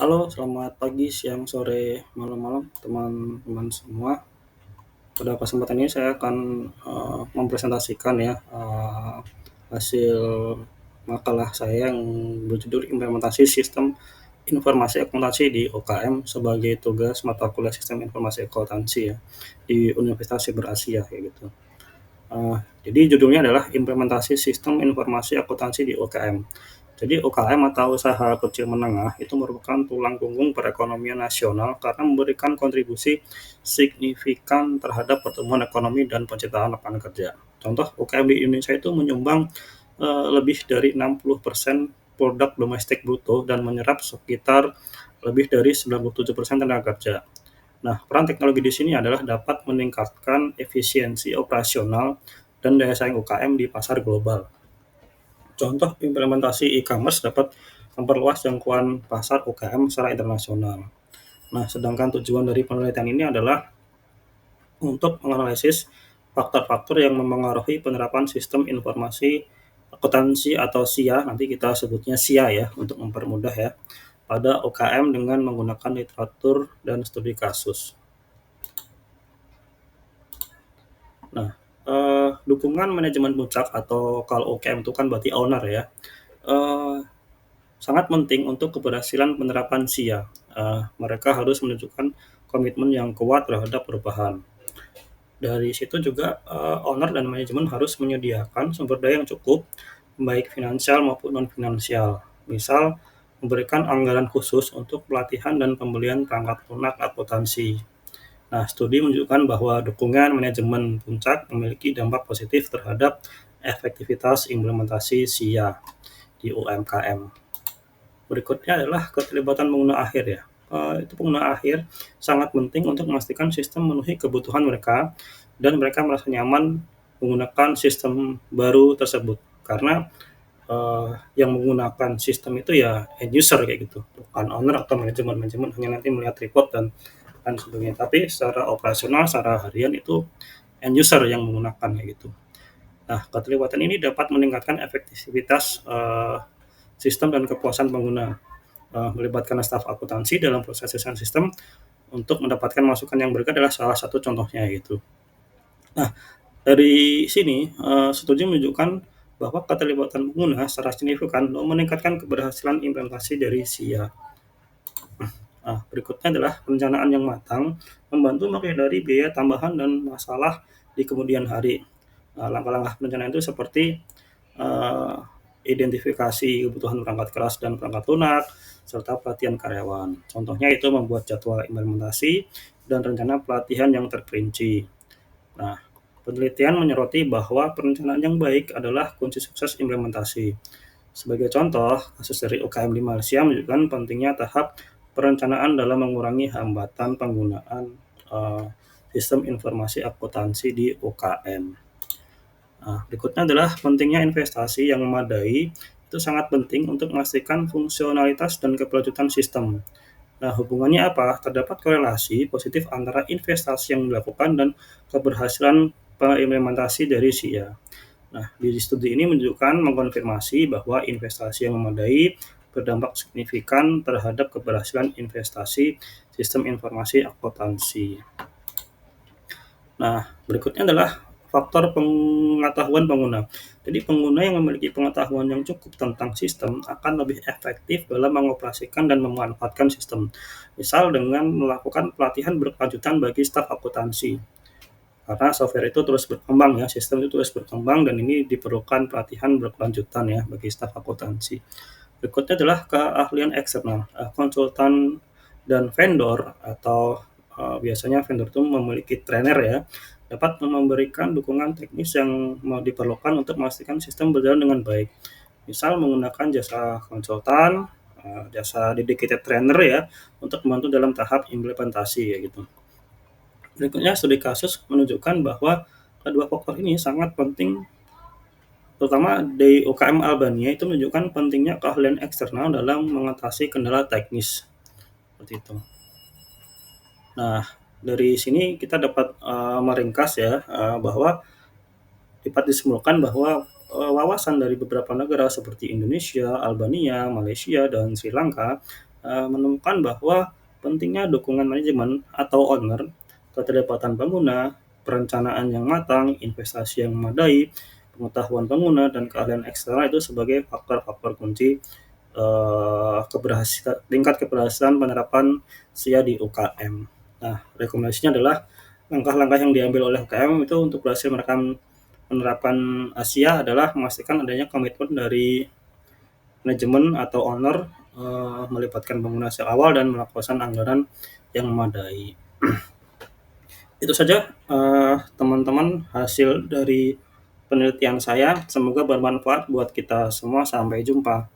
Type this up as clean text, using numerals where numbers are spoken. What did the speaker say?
Halo, selamat pagi, siang, sore, malam-malam, teman-teman semua. Pada kesempatan ini saya akan mempresentasikan ya hasil makalah saya yang berjudul Implementasi Sistem Informasi Akuntansi di UKM sebagai tugas mata kuliah Sistem Informasi Akuntansi ya di Universitas Cyber Asia kayak gitu. Jadi judulnya adalah Implementasi Sistem Informasi Akuntansi di UKM. Jadi UKM atau usaha kecil menengah itu merupakan tulang punggung perekonomian nasional karena memberikan kontribusi signifikan terhadap pertumbuhan ekonomi dan penciptaan lapangan kerja. Contoh UKM di Indonesia itu menyumbang lebih dari 60% produk domestik bruto dan menyerap sekitar lebih dari 97% tenaga kerja. Nah, peran teknologi di sini adalah dapat meningkatkan efisiensi operasional dan daya saing UKM di pasar global. Contoh implementasi e-commerce dapat memperluas jangkauan pasar UKM secara internasional. Nah, sedangkan tujuan dari penelitian ini adalah untuk menganalisis faktor-faktor yang memengaruhi penerapan sistem informasi akuntansi atau SIA, nanti kita sebutnya SIA ya untuk mempermudah ya, pada UKM dengan menggunakan literatur dan studi kasus. Nah, dukungan manajemen puncak atau kalau UKM itu kan berarti owner ya, eee, sangat penting untuk keberhasilan penerapan SIA. Mereka harus menunjukkan komitmen yang kuat terhadap perubahan. Dari situ juga, owner dan manajemen harus menyediakan sumber daya yang cukup, baik finansial maupun non-finansial. Misal, memberikan anggaran khusus untuk pelatihan dan pembelian perangkat lunak akuntansi. Nah, studi menunjukkan bahwa dukungan manajemen puncak memiliki dampak positif terhadap efektivitas implementasi SIA di UMKM. Berikutnya adalah keterlibatan pengguna akhir ya. Itu pengguna akhir sangat penting untuk memastikan sistem memenuhi kebutuhan mereka dan mereka merasa nyaman menggunakan sistem baru tersebut. Karena yang menggunakan sistem itu ya end user kayak gitu, bukan owner atau manajemen. Manajemen hanya nanti melihat report dan sebagainya. Tapi secara operasional, secara harian itu end user yang menggunakan kayak gitu. Nah, keterlibatan ini dapat meningkatkan efektivitas sistem dan kepuasan pengguna. Melibatkan staf akuntansi dalam proses desain sistem untuk mendapatkan masukan yang berharga adalah salah satu contohnya gitu. Nah, dari sini studi menunjukkan bahwa keterlibatan pengguna secara signifikan meningkatkan keberhasilan implementasi dari SIA. Nah, berikutnya adalah perencanaan yang matang membantu menghindari biaya tambahan dan masalah di kemudian hari. Langkah-langkah perencanaan itu seperti eh, identifikasi kebutuhan perangkat keras dan perangkat lunak, serta pelatihan karyawan. Contohnya itu membuat jadwal implementasi dan rencana pelatihan yang terperinci. Nah, penelitian menyoroti bahwa perencanaan yang baik adalah kunci sukses implementasi. Sebagai contoh, kasus dari UKM di Malaysia menunjukkan pentingnya tahap perencanaan dalam mengurangi hambatan penggunaan eh, sistem informasi akuntansi di UKM. Nah, berikutnya adalah pentingnya investasi yang memadai. Itu sangat penting untuk memastikan fungsionalitas dan keberlanjutan sistem. Nah, hubungannya apa? Terdapat korelasi positif antara investasi yang dilakukan dan keberhasilan implementasi dari SIA. Nah, di studi ini menunjukkan mengkonfirmasi bahwa investasi yang memadai berdampak signifikan terhadap keberhasilan investasi sistem informasi akuntansi. Nah, berikutnya adalah faktor pengetahuan pengguna. Jadi pengguna yang memiliki pengetahuan yang cukup tentang sistem akan lebih efektif dalam mengoperasikan dan memanfaatkan sistem. Misal dengan melakukan pelatihan berkelanjutan bagi staf akuntansi. Karena software itu terus berkembang ya, sistem itu terus berkembang dan ini diperlukan pelatihan berkelanjutan ya bagi staf akuntansi. Berikutnya adalah keahlian eksternal, konsultan dan vendor atau biasanya vendor itu memiliki trainer ya, dapat memberikan dukungan teknis yang mau diperlukan untuk memastikan sistem berjalan dengan baik. Misal menggunakan jasa konsultan, jasa dedicated trainer ya, untuk membantu dalam tahap implementasi ya gitu. Berikutnya studi kasus menunjukkan bahwa kedua faktor ini sangat penting terutama di UKM Albania itu menunjukkan pentingnya keahlian eksternal dalam mengatasi kendala teknis, seperti itu. Nah, dari sini kita dapat, meringkas ya, bahwa dapat disimpulkan bahwa, wawasan dari beberapa negara seperti Indonesia, Albania, Malaysia, dan Sri Lanka menemukan bahwa pentingnya dukungan manajemen atau owner, keterlibatan pengguna, perencanaan yang matang, investasi yang memadai, pengetahuan pengguna, dan keahlian eksternal itu sebagai faktor-faktor kunci tingkat keberhasilan penerapan SIA di UKM. Nah, rekomendasinya adalah langkah-langkah yang diambil oleh UKM itu untuk berhasil menerapkan SIA adalah memastikan adanya komitmen dari manajemen atau owner, melibatkan pengguna sejak awal dan melakukan anggaran yang memadai. Itu saja, teman-teman, hasil dari penelitian saya. Semoga bermanfaat buat kita semua. Sampai jumpa.